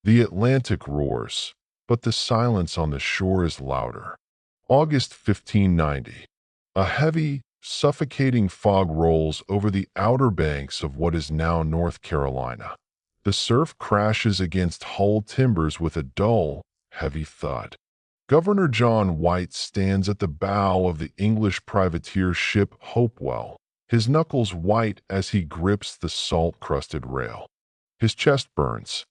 The Atlantic roars, but the silence on the shore is louder. August 1590. A heavy, suffocating fog rolls over the outer banks of what is now North Carolina. The surf crashes against hull timbers with a dull, heavy thud. Governor John White stands at the bow of the English privateer ship Hopewell, his knuckles white as he grips the salt-crusted rail. His chest burns.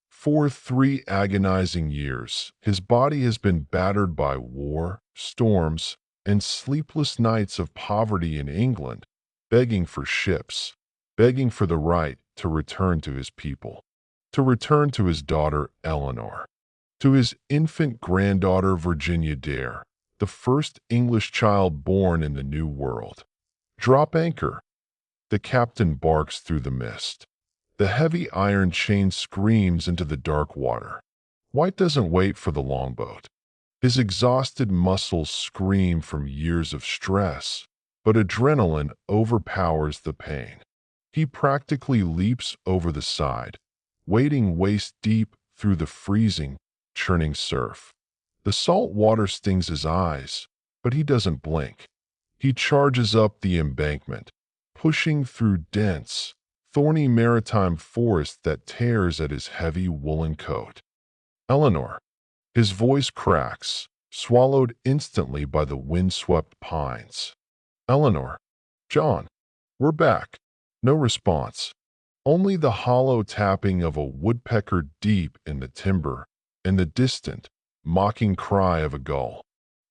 For 3 agonizing years, his body has been battered by war, storms, and sleepless nights of poverty in England, begging for ships, begging for the right to return to his people, to return to his daughter Eleanor, to his infant granddaughter Virginia Dare, the first English child born in the New World. Drop anchor. The captain barks through the mist. The heavy iron chain screams into the dark water. White doesn't wait for the longboat. His exhausted muscles scream from years of stress, but adrenaline overpowers the pain. He practically leaps over the side, wading waist-deep through the freezing, churning surf. The salt water stings his eyes, but he doesn't blink. He charges up the embankment, pushing through dense, thorny maritime forest that tears at his heavy woolen coat. Eleanor. His voice cracks, swallowed instantly by the windswept pines. Eleanor. John. We're back. No response. Only the hollow tapping of a woodpecker deep in the timber and the distant, mocking cry of a gull.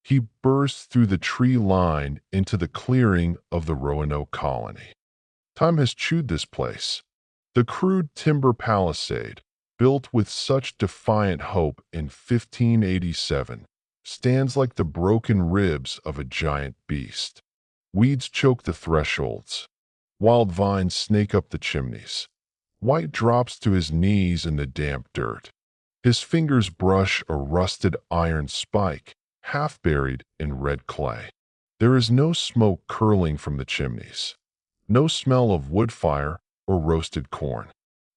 He bursts through the tree line into the clearing of the Roanoke colony. Time has chewed this place. The crude timber palisade, built with such defiant hope in 1587, stands like the broken ribs of a giant beast. Weeds choke the thresholds. Wild vines snake up the chimneys. White drops to his knees in the damp dirt. His fingers brush a rusted iron spike, half buried in red clay. There is no smoke curling from the chimneys. No smell of wood fire or roasted corn.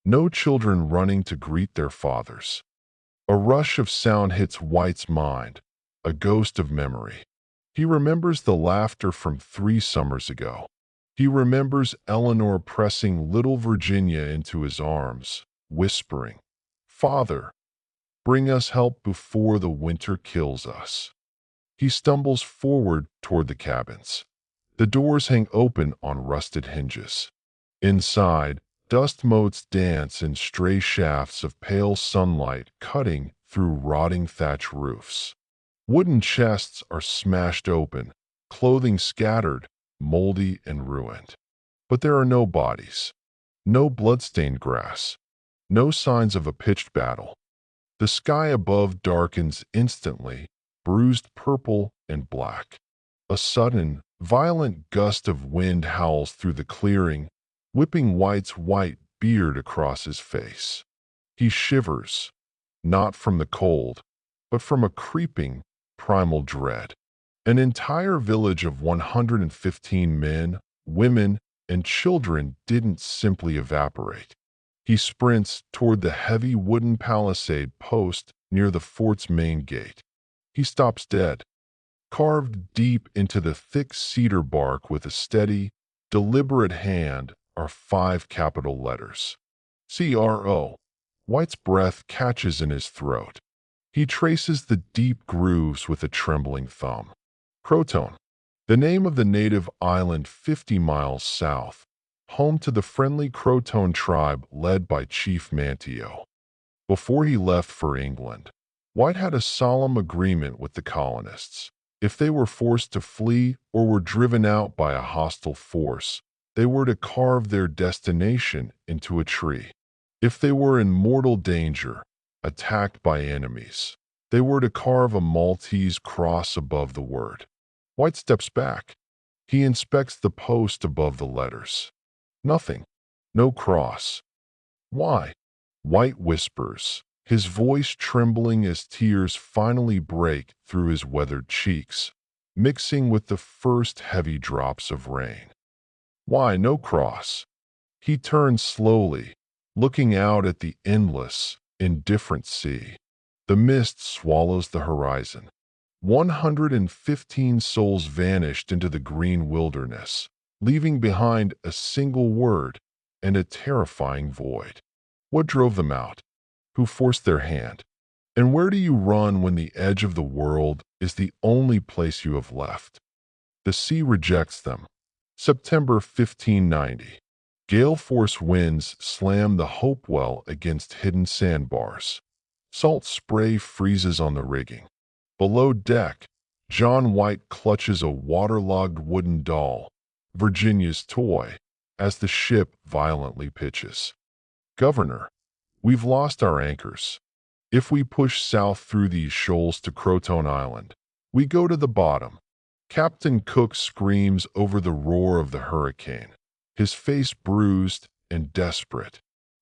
No children running to greet their fathers. A rush of sound hits White's mind, a ghost of memory. He remembers the laughter from 3 summers ago. He remembers Eleanor pressing little Virginia into his arms, whispering, "Father, bring us help before the winter kills us." He stumbles forward toward the cabins. The doors hang open on rusted hinges. Inside, dust motes dance in stray shafts of pale sunlight cutting through rotting thatch roofs. Wooden chests are smashed open, clothing scattered, moldy and ruined. But there are no bodies, no bloodstained grass, no signs of a pitched battle. The sky above darkens instantly, bruised purple and black. A sudden, violent gust of wind howls through the clearing, whipping White's white beard across his face. He shivers, not from the cold, but from a creeping, primal dread. An entire village of 115 men, women, and children didn't simply evaporate. He sprints toward the heavy wooden palisade post near the fort's main gate. He stops dead. Carved deep into the thick cedar bark with a steady, deliberate hand are 5 capital letters. CRO. White's breath catches in his throat. He traces the deep grooves with a trembling thumb. CROATOAN. The name of the native island 50 miles south, home to the friendly CROATOAN tribe led by Chief Manteo. Before he left for England, White had a solemn agreement with the colonists. If they were forced to flee or were driven out by a hostile force, they were to carve their destination into a tree. If they were in mortal danger, attacked by enemies, they were to carve a Maltese cross above the word. White steps back. He inspects the post above the letters. Nothing. No cross. Why? White whispers, his voice trembling as tears finally break through his weathered cheeks, mixing with the first heavy drops of rain. Why no cross? He turns slowly, looking out at the endless, indifferent sea. The mist swallows the horizon. 115 souls vanished into the green wilderness, leaving behind a single word and a terrifying void. What drove them out? Who forced their hand? And where do you run when the edge of the world is the only place you have left? The sea rejects them. September 1590. Gale force winds slam the Hopewell against hidden sandbars. Salt spray freezes on the rigging. Below deck, John White clutches a waterlogged wooden doll, Virginia's toy, as the ship violently pitches. Governor, we've lost our anchors. If we push south through these shoals to CROATOAN Island, we go to the bottom. Captain Cook screams over the roar of the hurricane, his face bruised and desperate.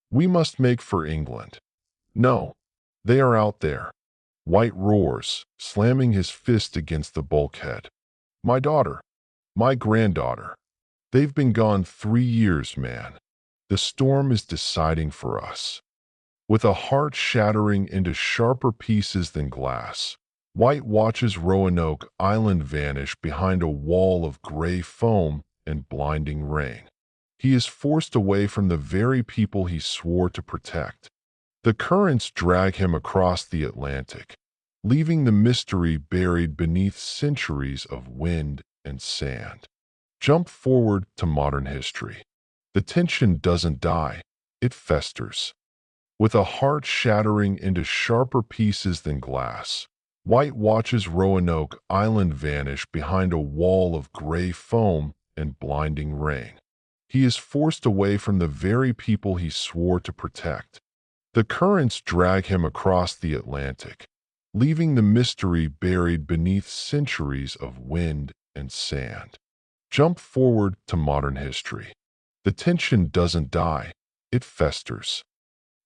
We must make for England. No, they are out there. White roars, slamming his fist against the bulkhead. My daughter, my granddaughter. They've been gone 3 years, man. The storm is deciding for us. With a heart shattering into sharper pieces than glass, White watches Roanoke Island vanish behind a wall of gray foam and blinding rain. He is forced away from the very people he swore to protect. The currents drag him across the Atlantic, leaving the mystery buried beneath centuries of wind and sand. Jump forward to modern history. The tension doesn't die, it festers. With a heart shattering into sharper pieces than glass, White watches Roanoke Island vanish behind a wall of gray foam and blinding rain. He is forced away from the very people he swore to protect. The currents drag him across the Atlantic, leaving the mystery buried beneath centuries of wind and sand. Jump forward to modern history. The tension doesn't die, it festers.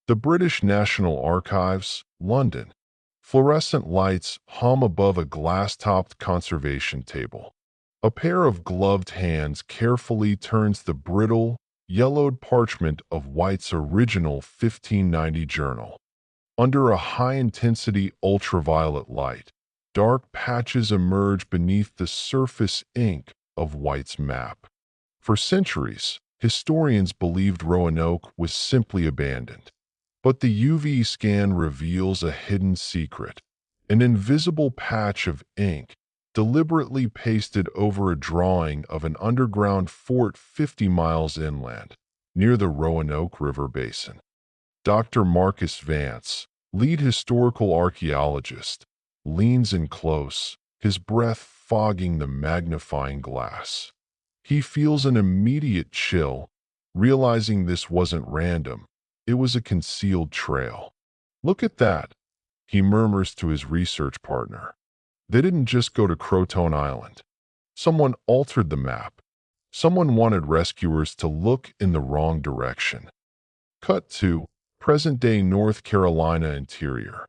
The British National Archives, London. Fluorescent lights hum above a glass-topped conservation table. A pair of gloved hands carefully turns the brittle, yellowed parchment of White's original 1590 journal. Under a high-intensity ultraviolet light, dark patches emerge beneath the surface ink of White's map. For centuries, historians believed Roanoke was simply abandoned. But the UV scan reveals a hidden secret, an invisible patch of ink deliberately pasted over a drawing of an underground fort 50 miles inland, near the Roanoke River basin. Dr. Marcus Vance, lead historical archaeologist, leans in close, his breath fogging the magnifying glass. He feels an immediate chill, realizing this wasn't random. It was a concealed trail. Look at that, he murmurs to his research partner. They didn't just go to CROATOAN Island. Someone altered the map. Someone wanted rescuers to look in the wrong direction. Cut to present-day North Carolina interior.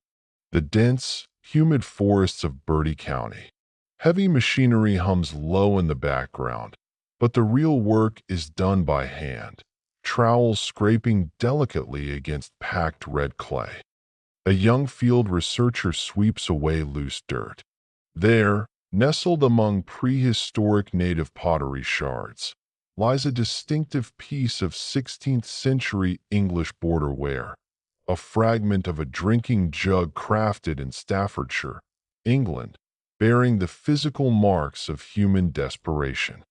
The dense, humid forests of Bertie County. Heavy machinery hums low in the background, but the real work is done by hand. Trowels scraping delicately against packed red clay. A young field researcher sweeps away loose dirt. There, nestled among prehistoric native pottery shards, lies a distinctive piece of 16th-century English borderware, a fragment of a drinking jug crafted in Staffordshire, England, bearing the physical marks of human desperation.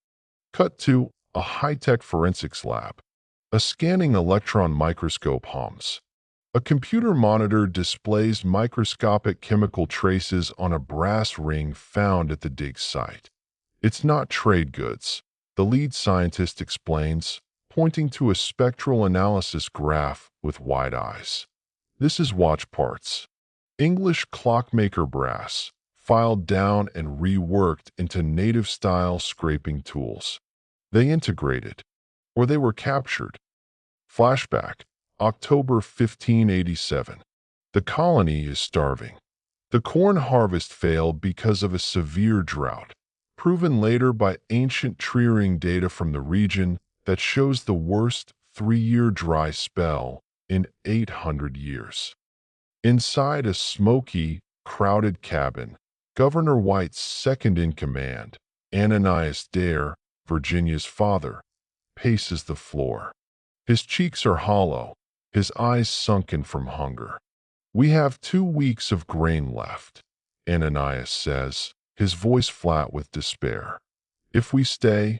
Cut to a high-tech forensics lab. A scanning electron microscope hums. A computer monitor displays microscopic chemical traces on a brass ring found at the dig site. It's not trade goods, the lead scientist explains, pointing to a spectral analysis graph with wide eyes. This is watch parts. English clockmaker brass, filed down and reworked into native-style scraping tools. They integrated, or they were captured. Flashback, October 1587. The colony is starving. The corn harvest failed because of a severe drought, proven later by ancient tree-ring data from the region that shows the worst 3-year dry spell in 800 years. Inside a smoky, crowded cabin, Governor White's second-in-command, Ananias Dare, Virginia's father, paces the floor. His cheeks are hollow, his eyes sunken from hunger. "We have 2 weeks of grain left," Ananias says, his voice flat with despair. "If we stay,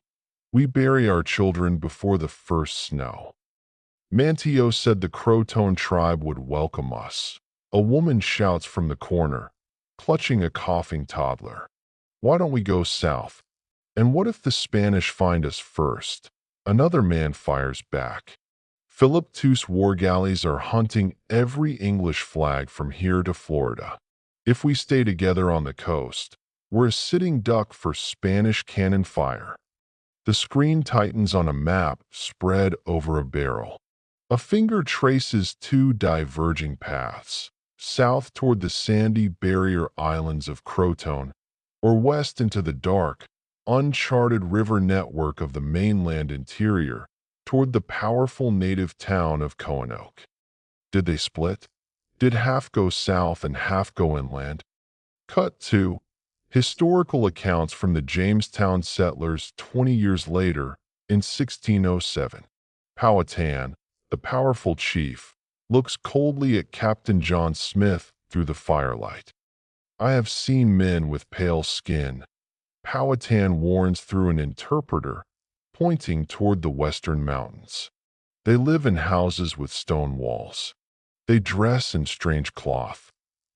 we bury our children before the first snow." Manteo said the Croatoan tribe would welcome us. A woman shouts from the corner, clutching a coughing toddler. "Why don't we go south? And what if the Spanish find us first?" Another man fires back. "Philip II's war galleys are hunting every English flag from here to Florida. If we stay together on the coast, we're a sitting duck for Spanish cannon fire." The screen tightens on a map spread over a barrel. A finger traces two diverging paths, south toward the sandy barrier islands of Croatoan, or west into the dark, uncharted river network of the mainland interior toward the powerful native town of Roanoke. Did they split? Did half go south and half go inland? Cut to historical accounts from the Jamestown settlers 20 years later in 1607. Powhatan, the powerful chief, looks coldly at Captain John Smith through the firelight. "I have seen men with pale skin," Powhatan warns through an interpreter, pointing toward the western mountains. "They live in houses with stone walls. They dress in strange cloth.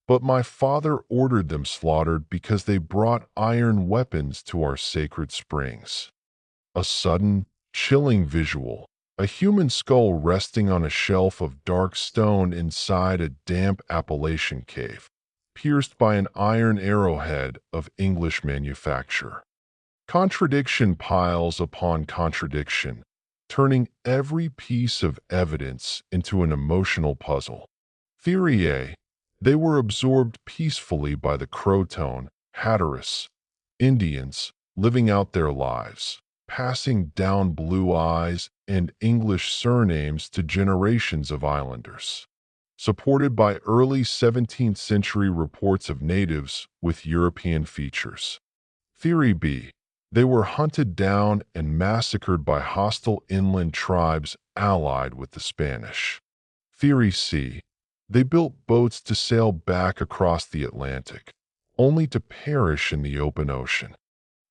But my father ordered them slaughtered because they brought iron weapons to our sacred springs." A sudden, chilling visual, a human skull resting on a shelf of dark stone inside a damp Appalachian cave, pierced by an iron arrowhead of English manufacture. Contradiction piles upon contradiction, turning every piece of evidence into an emotional puzzle. Theory A: they were absorbed peacefully by the Croatoan, Hatteras, Indians, living out their lives, passing down blue eyes and English surnames to generations of islanders. Supported by early 17th century reports of natives with European features. Theory B: they were hunted down and massacred by hostile inland tribes allied with the Spanish. Theory C: they built boats to sail back across the Atlantic, only to perish in the open ocean.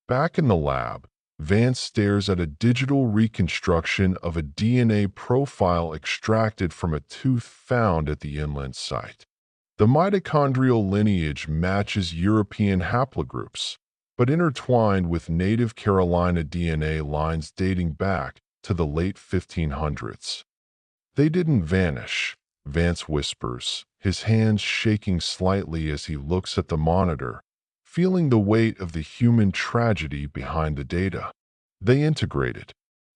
Back in the lab, Vance stares at a digital reconstruction of a DNA profile extracted from a tooth found at the inland site. The mitochondrial lineage matches European haplogroups, but intertwined with native Carolina DNA lines dating back to the late 1500s. "They didn't vanish," Vance whispers, his hands shaking slightly as he looks at the monitor, feeling the weight of the human tragedy behind the data. "They integrated,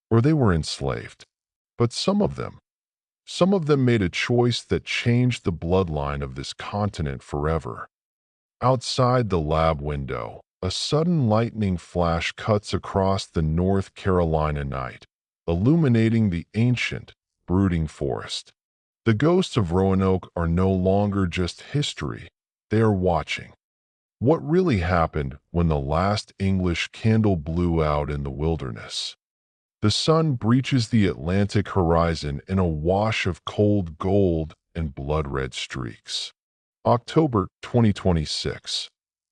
or they were enslaved. But some of them made a choice that changed the bloodline of this continent forever." Outside the lab window, a sudden lightning flash cuts across the North Carolina night, illuminating the ancient, brooding forest. The ghosts of Roanoke are no longer just history, they are watching. What really happened when the last English candle blew out in the wilderness? The sun breaches the Atlantic horizon in a wash of cold gold and blood-red streaks. October 2026.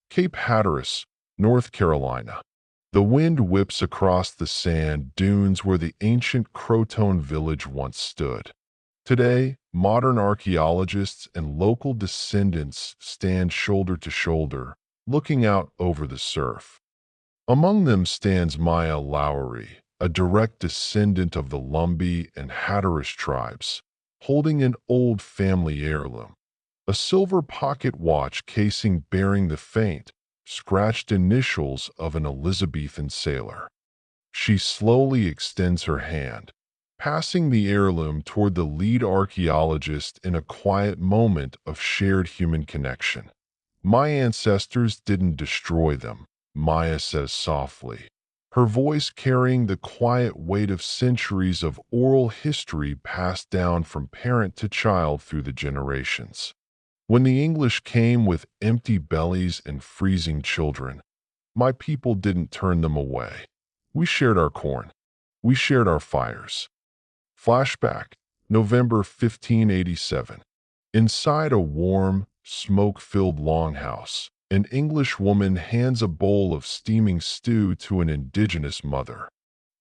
Cape Hatteras, North Carolina. The wind whips across the sand dunes where the ancient Croatoan village once stood. Today, modern archaeologists and local descendants stand shoulder to shoulder, looking out over the surf. Among them stands Maya Lowry, a direct descendant of the Lumbee and Hatteras tribes, holding an old family heirloom, a silver pocket watch casing bearing the faint, scratched initials of an Elizabethan sailor. She slowly extends her hand, passing the heirloom toward the lead archaeologist in a quiet moment of shared human connection. "My ancestors didn't destroy them," Maya says softly, her voice carrying the quiet weight of centuries of oral history passed down from parent to child through the generations. When the English came with empty bellies and freezing children, my people didn't turn them away. We shared our corn. We shared our fires. Flashback, November 1587. Inside a warm, smoke-filled longhouse, an English woman hands a bowl of steaming stew to an indigenous mother.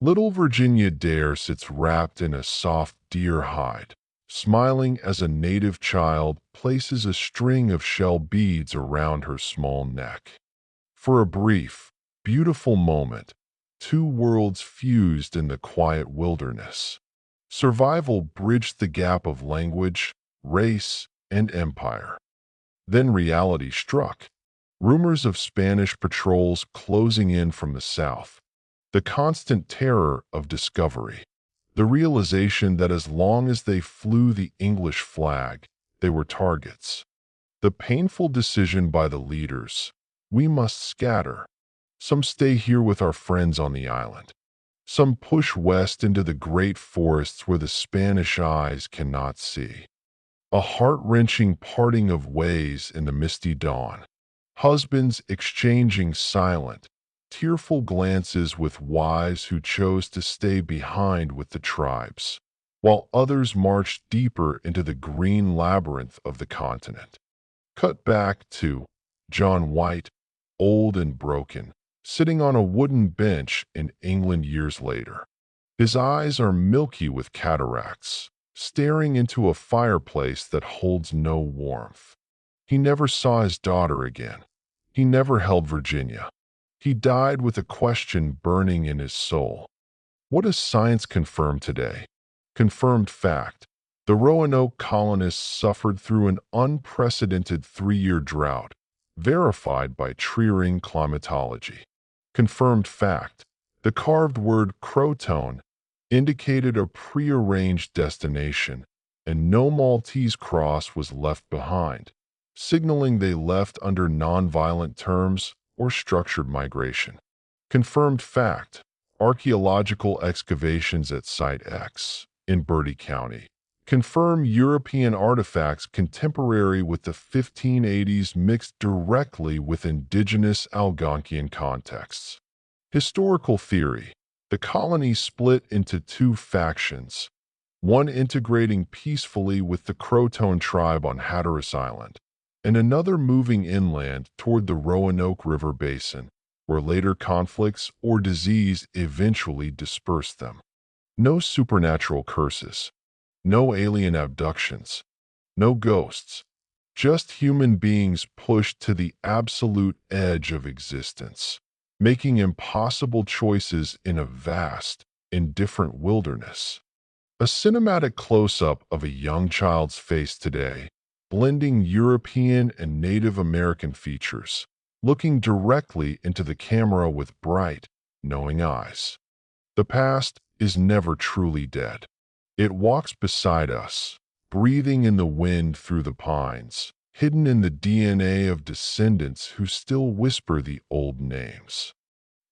Little Virginia Dare sits wrapped in a soft deer hide, smiling as a native child places a string of shell beads around her small neck. For a brief, beautiful moment, two worlds fused in the quiet wilderness. Survival bridged the gap of language, race, and empire. Then reality struck. Rumors of Spanish patrols closing in from the south. The constant terror of discovery. The realization that as long as they flew the English flag, they were targets. The painful decision by the leaders. We must scatter. Some stay here with our friends on the island. Some push west into the great forests where the Spanish eyes cannot see. A heart-wrenching parting of ways in the misty dawn. Husbands exchanging silent, tearful glances with wives who chose to stay behind with the tribes, while others marched deeper into the green labyrinth of the continent. Cut back to John White, old and broken, sitting on a wooden bench in England years later. His eyes are milky with cataracts, staring into a fireplace that holds no warmth. He never saw his daughter again. He never held Virginia. He died with a question burning in his soul. What does science confirm today? Confirmed fact. The Roanoke colonists suffered through an unprecedented 3-year drought, verified by tree-ring climatology. Confirmed fact. The carved word CROATOAN indicated a prearranged destination, and no Maltese cross was left behind, signaling they left under nonviolent terms or structured migration. Confirmed fact. Archaeological excavations at Site X in Bertie County confirm European artifacts contemporary with the 1580s mixed directly with indigenous Algonquian contexts. Historical theory. The colony split into two factions, one integrating peacefully with the Croatoan tribe on Hatteras Island, and another moving inland toward the Roanoke River basin, where later conflicts or disease eventually dispersed them. No supernatural curses. No alien abductions, no ghosts, just human beings pushed to the absolute edge of existence, making impossible choices in a vast, indifferent wilderness. A cinematic close-up of a young child's face today, blending European and Native American features, looking directly into the camera with bright, knowing eyes. The past is never truly dead. It walks beside us, breathing in the wind through the pines, hidden in the DNA of descendants who still whisper the old names.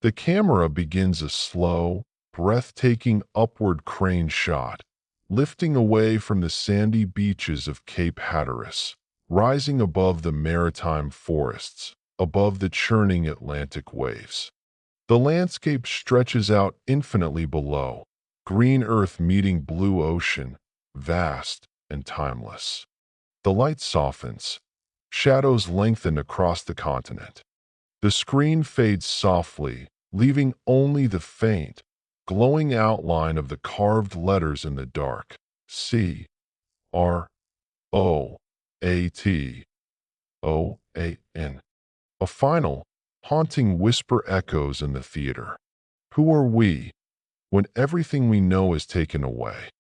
The camera begins a slow, breathtaking upward crane shot, lifting away from the sandy beaches of Cape Hatteras, rising above the maritime forests, above the churning Atlantic waves. The landscape stretches out infinitely below, green earth meeting blue ocean, vast and timeless. The light softens. Shadows lengthen across the continent. The screen fades softly, leaving only the faint, glowing outline of the carved letters in the dark. CROATOAN. A final, haunting whisper echoes in the theater. Who are we when everything we know is taken away?